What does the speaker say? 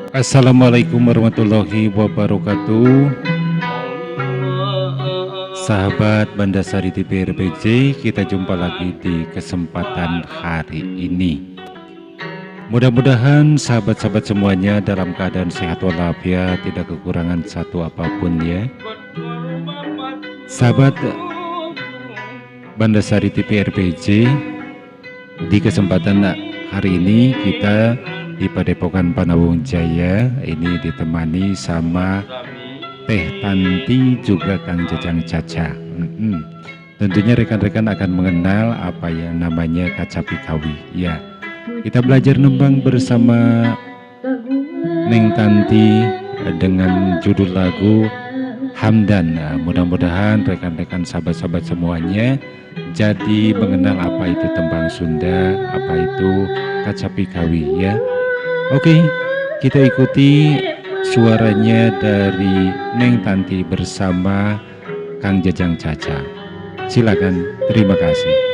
Assalamualaikum warahmatullahi wabarakatuh. Sahabat Bandasari TV RPJ, kita jumpa lagi di kesempatan hari ini. Mudah-mudahan sahabat-sahabat semuanya dalam keadaan sehat walafiat, tidak kekurangan satu apapun ya. Sahabat Bandasari TV RPJ, di kesempatan hari ini kita di Padepokan Panawung Jaya ini ditemani sama Teh Tanti juga Kang Jajang Caca. Tentunya rekan-rekan akan mengenal apa yang namanya kacapi kawi ya. Kita belajar nembang bersama Neng Tanti dengan judul lagu Hamdan. Nah, mudah-mudahan rekan-rekan sahabat-sahabat semuanya jadi mengenal apa itu tembang Sunda, apa itu kacapi kawi ya. Oke, kita ikuti suaranya dari Neng Tanti bersama Kang Jajang Caca. Silakan, terima kasih.